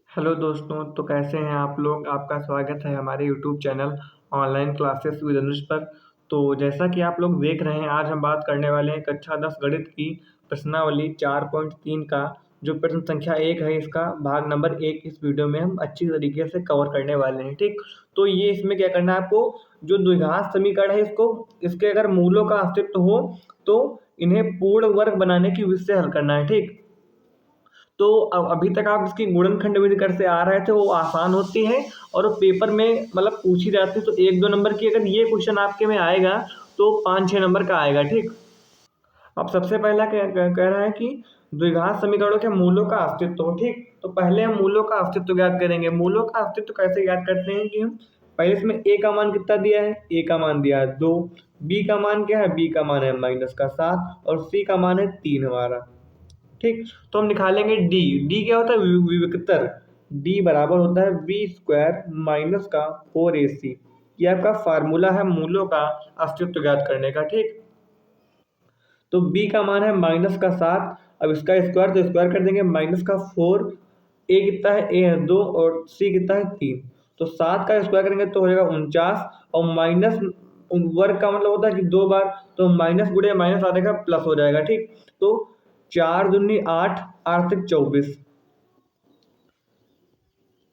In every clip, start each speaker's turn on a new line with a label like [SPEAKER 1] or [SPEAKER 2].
[SPEAKER 1] Hello दोस्तों, तो कैसे हैं आप लोग। आपका स्वागत है हमारे YouTube channel online classes with Anuj पर। तो जैसा कि आप लोग देख रहे हैं, आज हम बात करने वाले हैं कक्षा 10 गणित की प्रश्नावली 4.3 का जो प्रश्न संख्या 1 है, इसका भाग नंबर 1 इस वीडियो में हम अच्छी तरीके से कवर करने वाले हैं। ठीक, तो ये इसमें क्या करना है आपको, जो द्विघात समीकरण है इसके अगर मूलों का अस्तित्व हो तो इन्हें पूर्ण वर्ग बनाने की विधि से हल करना है। ठीक, तो अभी तक आप इसकी गुणनखंड विधि करते आ रहे थे, वो आसान होती है और वो पेपर में मतलब पूछी जाती है। तो 1-2 नंबर की अगर ये क्वेश्चन आपके में आएगा तो 5-6 नंबर का आएगा। ठीक, अब सबसे पहला कह रहा है कि द्विघात समीकरणों के मूलों का अस्तित्व हो। ठीक, तो पहले हम मूलों का अस्तित्व ज्ञात करेंगे। मूलों का अस्तित्व कैसे ज्ञात करते हैं कि हम पहले इसमें ए का मान कितना दिया है, ए का मान दिया है 2, बी का मान क्या है, बी का मान है -7 और सी का मान है 3 हमारा। ठीक, तो हम निकालेंगे डी। डी क्या होता है, विविक्तर। डी बराबर होता है वी स्क्वायर माइनस का 4ac। ये आपका फार्मूला है मूलों का अस्तित्व ज्ञात करने का। ठीक, तो बी का मान है -7। अब इसका स्क्वायर तो स्क्वायर कर देंगे, -4। ए कितना है, ए है 2 और सी कितना है 3। तो 7 का स्क्वायर करेंगे तो हो जाएगा 49 और माइनस वर्ग का मतलब होता है कि 2 बार, तो माइनस गुड़े माइनस आ जाएगा प्लस हो जाएगा। ठीक, तो 4 दूनी 8, 8 से 24,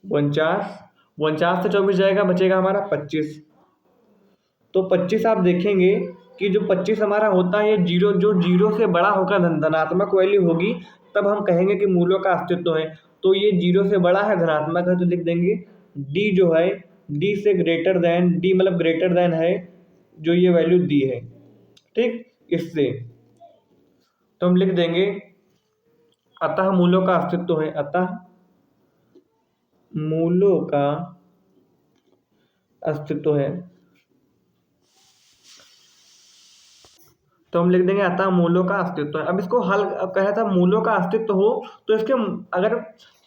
[SPEAKER 1] 49, 49 से 24 जाएगा, बचेगा हमारा 25। तो 25 आप देखेंगे कि जो 25 हमारा होता है, ये जीरो से बड़ा होकर धनात्मक वैल्यू होगी, तब हम कहेंगे कि मूलों का अस्तित्व है। तो ये जीरो से बड़ा है, धनात्मक है, तो लिख देंगे डी जो है, डी से ग्रेटर देन, डी मतलब ग्रेटर देन है जो ये वैल्यू दी है। ठीक, इससे तो हम लिख देंगे अतः मूलों का अस्तित्व है, अतः मूलों का अस्तित्व है। तो हम लिख देंगे अतः मूलों का अस्तित्व है। अब इसको हल कहा था, मूलों का अस्तित्व हो तो इसके अगर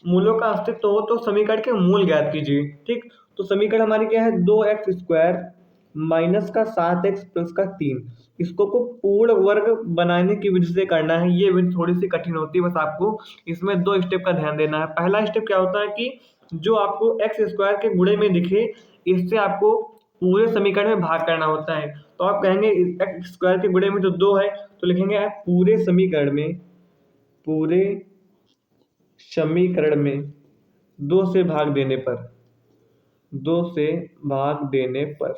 [SPEAKER 1] मूलों का अस्तित्व हो तो समीकरण के मूल ज्ञात कीजिए। ठीक, तो समीकरण हमारी क्या है, 2x स्क्वायर माइनस का 7x प्लस का 3। इसको को पूर्ण वर्ग बनाने की विधि से करना है। ये विधि थोड़ी सी कठिन होती है, बस आपको इसमें 2 स्टेप का ध्यान देना है। पहला स्टेप क्या होता है कि जो आपको एक्स स्क्वायर के गुणे में दिखे, इससे आपको पूरे समीकरण में भाग करना होता है। तो आप कहेंगे एक्स स्क्वायर के गुणे में तो 2 है, तो लिखेंगे आप पूरे समीकरण में 2 से भाग देने पर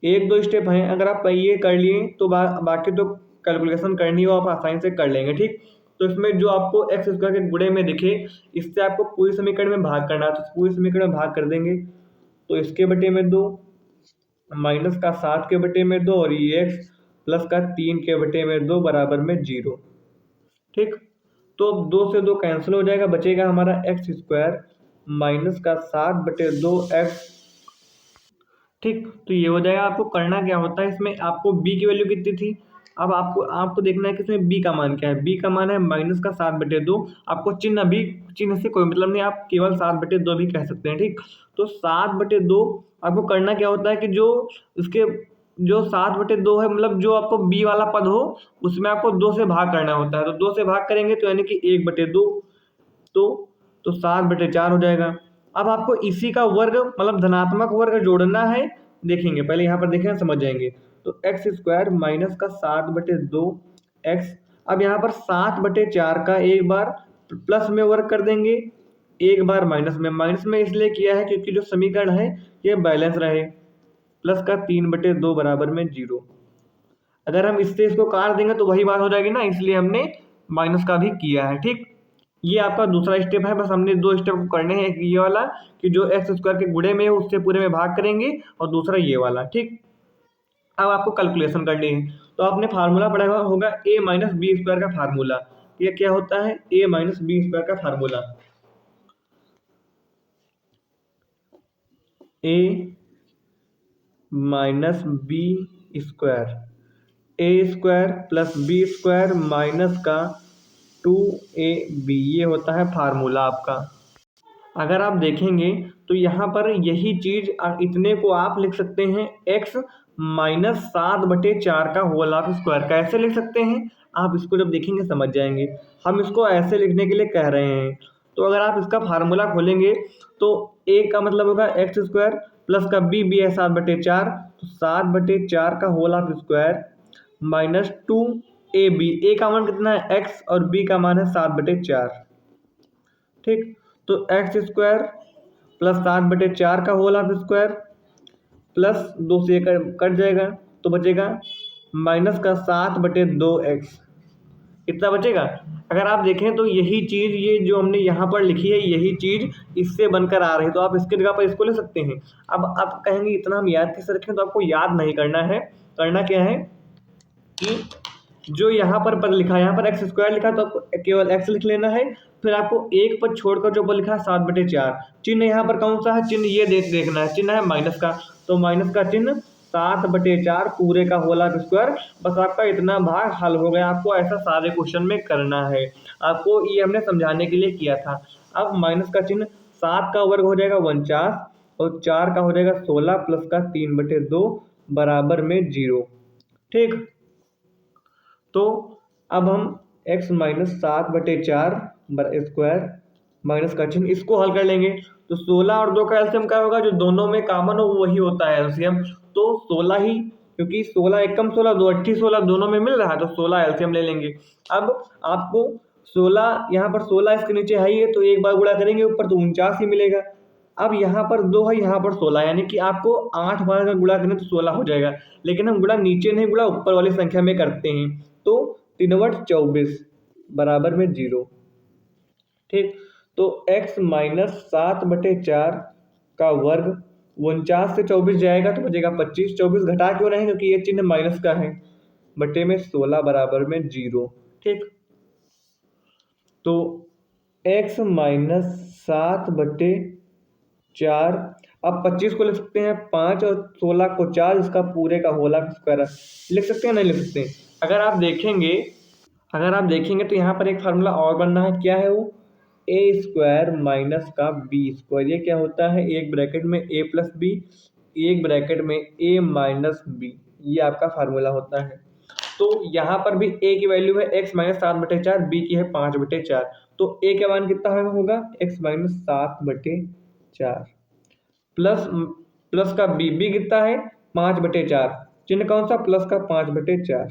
[SPEAKER 1] 1-2 स्टेप हैं, अगर आप ये कर लिए तो बाकी तो कैलकुलेशन करनी हो आप आसानी से कर लेंगे। ठीक, तो इसमें जो आपको एक्स स्क्वायर के गुणे में दिखे, इससे आपको पूरे समीकरण में भाग करना है, तो पूरे समीकरण में भाग कर देंगे। तो इसके बटे में 2, माइनस का 7 के बटे में 2 और ये एक्स प्लस का 3 के बटे में 2 बराबर में 0। ठीक, तो 2 से 2 कैंसिल हो जाएगा, बचेगा हमारा एक्स स्क्वायर माइनस का 7/2x। ठीक, तो ये हो जाएगा। आपको करना क्या होता है, इसमें आपको b की वैल्यू कितनी थी, अब आपको देखना है कि इसमें b का मान क्या है। b का मान है -7/2। आपको चिन्ह से कोई मतलब नहीं, आप केवल 7/2 भी कह सकते हैं। ठीक, तो 7/2 आपको करना क्या होता है कि जो 7/2 है, मतलब जो आपको b वाला पद हो उसमें आपको 2 से भाग करना होता है। तो 2 से भाग करेंगे तो यानी कि 1/2, तो 7/4 हो जाएगा। अब आपको इसी का वर्ग मतलब धनात्मक वर्ग जोड़ना है। देखेंगे पहले यहाँ पर, देखें समझ जाएंगे। तो एक्स स्क्वायर माइनस का 7/2 एक्स। अब यहाँ पर 7/4 का एक बार प्लस में वर्ग कर देंगे, एक बार माइनस में इसलिए किया है क्योंकि जो समीकरण है ये बैलेंस रहे। प्लस का 3/2 बराबर में 0। अगर हम इससे इसको काट देंगे तो वही बात हो जाएगी ना, इसलिए हमने माइनस का भी किया है। ठीक, ये आपका दूसरा स्टेप है। बस हमने 2 स्टेप करने हैं, एक ये वाला कि जो एक्स स्क्वायर के गुणे में है उससे पूरे में भाग करेंगे, और दूसरा ये वाला। ठीक, अब आपको कैलकुलेशन करनी है। तो आपने फार्मूला पढ़ा होगा a माइनस बी स्क्वायर का फार्मूला। ये क्या होता है, a माइनस बी स्क्वायर का formula, a minus B square, A square plus B square minus का 2ab, ये होता है फार्मूला आपका। अगर आप देखेंगे तो यहाँ पर यही चीज इतने को आप लिख सकते हैं x माइनस 7/4 का होल ऑफ स्क्वायर। कैसे लिख सकते हैं आप इसको जब देखेंगे समझ जाएंगे। हम इसको ऐसे लिखने के लिए कह रहे हैं, तो अगर आप इसका फार्मूला खोलेंगे तो a का मतलब होगा एक्स स्क्वायर प्लस का b है 7/4, तो 7/4 का whole of square minus 2ab। a का मान कितना है x और b का मान है 7/4। ठीक, तो एक्स स्क्वायर प्लस 7/4 का होल ऑफ स्क्वायर प्लस 2 से कट जाएगा तो बचेगा माइनस का 7/2x। कितना बचेगा? अगर आप देखें तो यही चीज़ ये जो हमने यहाँ पर लिखी है यही चीज़ इससे बनकर आ रही है, तो आप इसके जगह पर इसको ले सकते हैं। अब आप कहेंगे इतना हम याद कैसे रखें, तो आपको याद नहीं करना है। करना क्या है कि जो यहाँ पर पद लिखा है, यहाँ पर एक्स स्क्वायर लिखा है तो आपको केवल एक्स लिख लेना है। फिर आपको एक पद छोड़कर जो पद लिखा है 7/4, चिन्ह यहाँ पर कौन सा है, चिन्ह ये देखना है, चिन्ह है माइनस का, तो माइनस का चिन्ह 7/4 पूरे का होल ऑफ स्क्वायर। बस आपका इतना भाग हल हो गया। आपको ऐसा सारे क्वेश्चन में करना है, आपको ये हमने समझाने के लिए किया था। अब माइनस का चिन्ह 7 का वर्ग हो जाएगा 49 और 4 का हो जाएगा 16 प्लस का 3/2 बराबर में 0। ठीक, तो अब हम x माइनस 7/4 स्क्वायर माइनस का चिन्ह इसको हल कर लेंगे। तो 16 और 2 का एलसीएम क्या होगा, जो दोनों में कॉमन हो वही होता है एलसीएम। तो 16 ही, क्योंकि 16 एकम 16 2 अट्ठी 16 दोनों में मिल रहा है, तो 16 एलसीएम ले लेंगे। अब आपको 16 यहाँ पर 16 इसके नीचे है ही है, तो एक बार गुणा करेंगे ऊपर तो 49 ही मिलेगा। अब यहाँ पर 2 है, यहाँ पर 16, यानी कि आपको 8 बार अगर गुणा करें तो 16 हो जाएगा, लेकिन हम गुणा नीचे नहीं गुणा ऊपर वाली संख्या में करते हैं। तो 3/24 बराबर में 0। ठीक, तो x माइनस 7/4 का वर्ग 49 से 24 जाएगा तो बचेगा 25। 24 घटा क्यों रहे हैं, क्योंकि ये चिन्ह माइनस का है, बटे में 16 बराबर में 0। ठीक, तो x माइनस 7/4, अब 25 को लिख सकते हैं 5 और 16 को 4, इसका पूरे का होल ऑफ स्क्वायर लिख सकते हैं, नहीं लिख सकते। अगर आप देखेंगे तो यहाँ पर एक फार्मूला और बनना है, क्या है वो, a स्क्वायर माइनस का b स्क्वायर। ये क्या होता है, एक ब्रैकेट में a प्लस b, एक ब्रैकेट में a माइनस b, ये आपका फार्मूला होता है। तो यहाँ पर भी a की वैल्यू है x माइनस 7/4, b की है 5/4, तो a का मान कितना होगा, x माइनस 7/4 प्लस का b कितना है 5/4, चिन्ह कौन सा, प्लस का 5/4।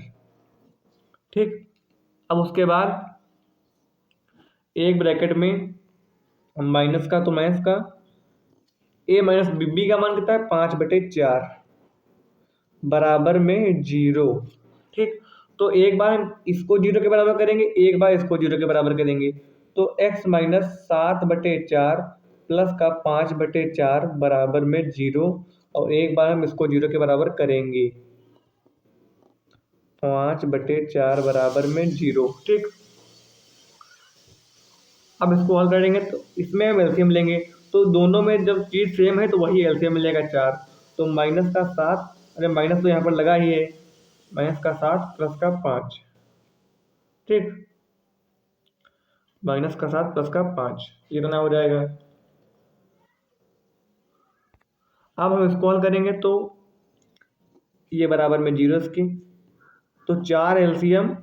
[SPEAKER 1] ठीक, अब उसके बाद एक ब्रैकेट में माइनस का, तो माइनस का a माइनस b का मान कितना है 5/4 बराबर में 0। ठीक, तो एक बार हम इसको 0 के बराबर करेंगे, एक बार इसको 0 के बराबर करेंगे, तो x माइनस 7/4 प्लस का 5/4 बराबर में 0, और एक बार हम इसको 0 के बराबर करेंगे, 5/4 बराबर में 0। ठीक, अब इसको हल करेंगे तो इसमें हम एलसीएम लेंगे, तो दोनों में जब चीज़ सेम है तो वही एलसीएम मिलेगा 4। तो माइनस का 7, अरे माइनस तो यहाँ पर लगा ही है, माइनस का 7 प्लस का 5। ठीक, माइनस का 7 प्लस का 5, ये कितना हो जाएगा। अब हम इसको हल करेंगे तो ये बराबर में 0 इसकी, तो 4 एलसीएम।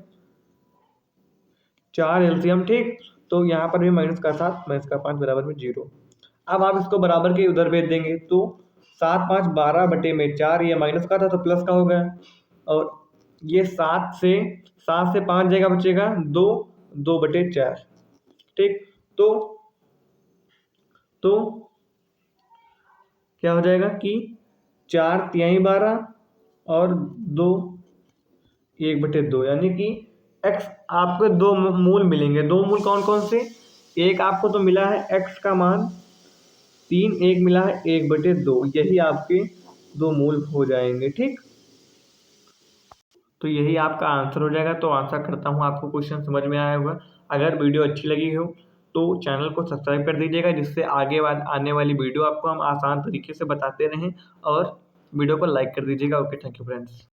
[SPEAKER 1] ठीक, तो यहाँ पर भी माइनस का 7 माइनस का 5 बराबर में 0। अब आप इसको बराबर के उधर भेज देंगे, तो 7 5 12 बटे में 4, ये माइनस का था तो प्लस का हो गया, और ये 7 से 5 जाएगा, बचेगा 2 2/4। ठीक, तो क्या हो जाएगा कि 4 तिहाई 12 और 2 1/2, यानी कि x आपको दो मूल मिलेंगे। दो मूल कौन कौन से, एक आपको तो मिला है x का मान 3, एक मिला है 1/2, यही आपके दो मूल हो जाएंगे। ठीक, तो यही आपका आंसर हो जाएगा। तो आशा करता हूँ आपको क्वेश्चन समझ में आया होगा। अगर वीडियो अच्छी लगी हो तो चैनल को सब्सक्राइब कर दीजिएगा, जिससे आगे आने वाली वीडियो आपको हम आसान तरीके से बताते रहें, और वीडियो को लाइक कर दीजिएगा। Okay, thank you friends.